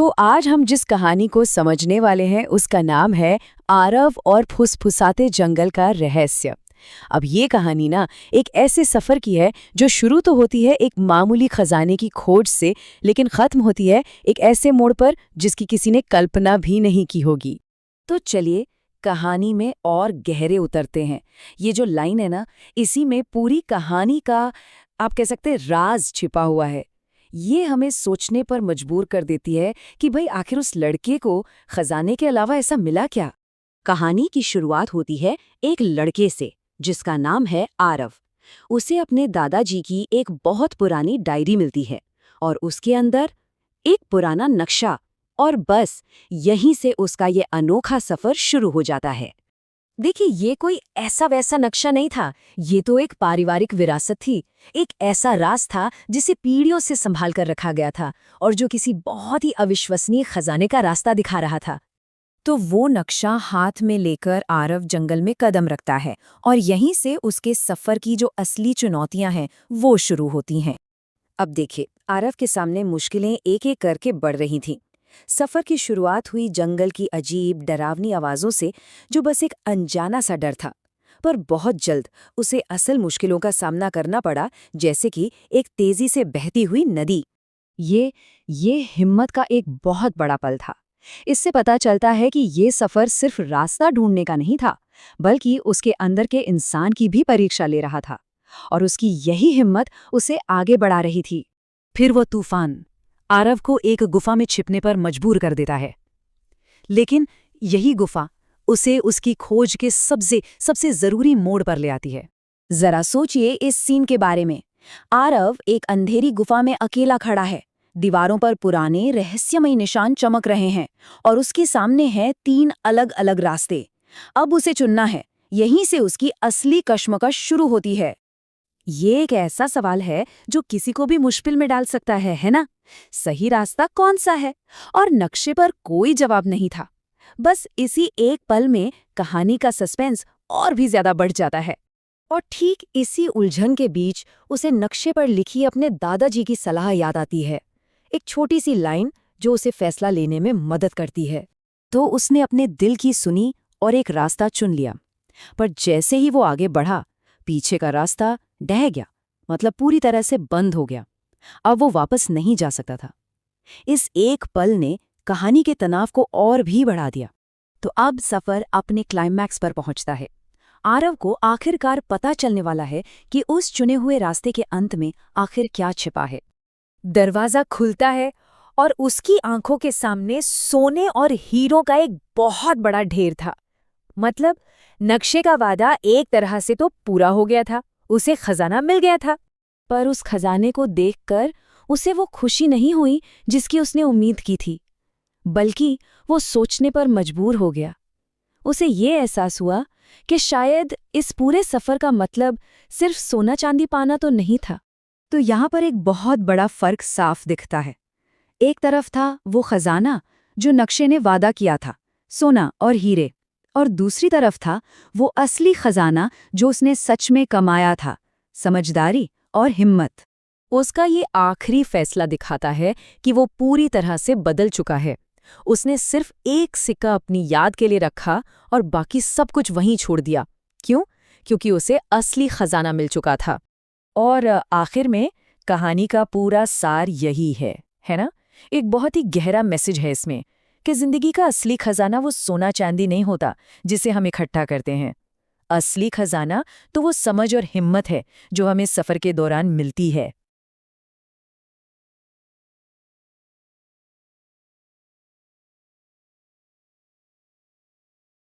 तो आज हम जिस कहानी को समझने वाले हैं उसका नाम है आरव और फुसफुसाते जंगल का रहस्य। अब ये कहानी ना एक ऐसे सफर की है जो शुरू तो होती है एक मामूली खजाने की खोज से, लेकिन खत्म होती है एक ऐसे मोड़ पर जिसकी किसी ने कल्पना भी नहीं की होगी। तो चलिए कहानी में और गहरे उतरते हैं। ये जो लाइन है ना, इसी में पूरी कहानी का आप कह सकते हैं राज छिपा हुआ है। ये हमें सोचने पर मजबूर कर देती है कि भाई आखिर उस लड़के को खजाने के अलावा ऐसा मिला क्या। कहानी की शुरुआत होती है एक लड़के से जिसका नाम है आरव। उसे अपने दादाजी की एक बहुत पुरानी डायरी मिलती है और उसके अंदर एक पुराना नक्शा, और बस यहीं से उसका ये अनोखा सफर शुरू हो जाता है। देखिए, ये कोई ऐसा वैसा नक्शा नहीं था, ये तो एक पारिवारिक विरासत थी। एक ऐसा राज था जिसे पीढ़ियों से संभाल कर रखा गया था और जो किसी बहुत ही अविश्वसनीय खजाने का रास्ता दिखा रहा था। तो वो नक्शा हाथ में लेकर आरव जंगल में कदम रखता है और यहीं से उसके सफर की जो असली चुनौतियां हैं वो शुरू होती हैं। अब देखिए, आरव के सामने मुश्किलें एक एक करके बढ़ रही थीं। सफर की शुरुआत हुई जंगल की अजीब डरावनी आवाजों से, जो बस एक अनजाना सा डर था। पर बहुत जल्द उसे असल मुश्किलों का सामना करना पड़ा, जैसे कि एक तेजी से बहती हुई नदी। ये हिम्मत का एक बहुत बड़ा पल था। इससे पता चलता है कि ये सफर सिर्फ रास्ता ढूंढने का नहीं था, बल्कि उसके अंदर के इंसान की भी परीक्षा ले रहा था, और उसकी यही हिम्मत उसे आगे बढ़ा रही थी। फिर वो तूफान आरव को एक गुफा में छिपने पर मजबूर कर देता है, लेकिन यही गुफा उसे उसकी खोज के सबसे जरूरी मोड़ पर ले आती है। जरा सोचिए इस सीन के बारे में। आरव एक अंधेरी गुफा में अकेला खड़ा है। दीवारों पर पुराने रहस्यमयी निशान चमक रहे हैं और उसके सामने हैं 3 अलग अलग रास्ते। अब उसे चुनना है। यहीं से उसकी असली कश्मकश शुरू होती है। ये एक ऐसा सवाल है जो किसी को भी मुश्किल में डाल सकता है ना? सही रास्ता कौन सा है? और नक्शे पर कोई जवाब नहीं था। बस इसी एक पल में कहानी का सस्पेंस और भी ज्यादा बढ़ जाता है। और ठीक इसी उलझन के बीच उसे नक्शे पर लिखी अपने दादाजी की सलाह याद आती है। एक छोटी सी लाइन जो उसे फैसला लेने में मदद करती है। तो उसने अपने दिल की सुनी और एक रास्ता चुन लिया। पर जैसे ही वो आगे बढ़ा, पीछे का रास्ता ढह गया, मतलब पूरी तरह से बंद हो गया। अब वो वापस नहीं जा सकता था। इस एक पल ने कहानी के तनाव को और भी बढ़ा दिया। तो अब सफर अपने क्लाइमैक्स पर पहुंचता है। आरव को आखिरकार पता चलने वाला है कि उस चुने हुए रास्ते के अंत में आखिर क्या छिपा है। दरवाजा खुलता है और उसकी आंखों के सामने सोने और हीरों का एक बहुत बड़ा ढेर था। मतलब नक्शे का वादा एक तरह से तो पूरा हो गया था, उसे खजाना मिल गया था। पर उस खजाने को देखकर उसे वो खुशी नहीं हुई जिसकी उसने उम्मीद की थी, बल्कि वो सोचने पर मजबूर हो गया। उसे ये एहसास हुआ कि शायद इस पूरे सफर का मतलब सिर्फ सोना चांदी पाना तो नहीं था। तो यहाँ पर एक बहुत बड़ा फर्क साफ दिखता है। एक तरफ था वो खजाना जो नक्शे ने वादा किया था, सोना और हीरे, और दूसरी तरफ था वो असली खजाना जो उसने सच में कमाया था, समझदारी और हिम्मत। उसका ये आखिरी फैसला दिखाता है कि वो पूरी तरह से बदल चुका है। उसने सिर्फ एक सिक्का अपनी याद के लिए रखा और बाकी सब कुछ वहीं छोड़ दिया। क्यों? क्योंकि उसे असली खजाना मिल चुका था। और आखिर में कहानी का पूरा सार यही है ना? एक बहुत ही गहरा मैसेज है इसमें कि जिंदगी का असली खजाना वो सोना चांदी नहीं होता जिसे हम इकट्ठा करते हैं। असली खजाना तो वो समझ और हिम्मत है जो हमें सफर के दौरान मिलती है।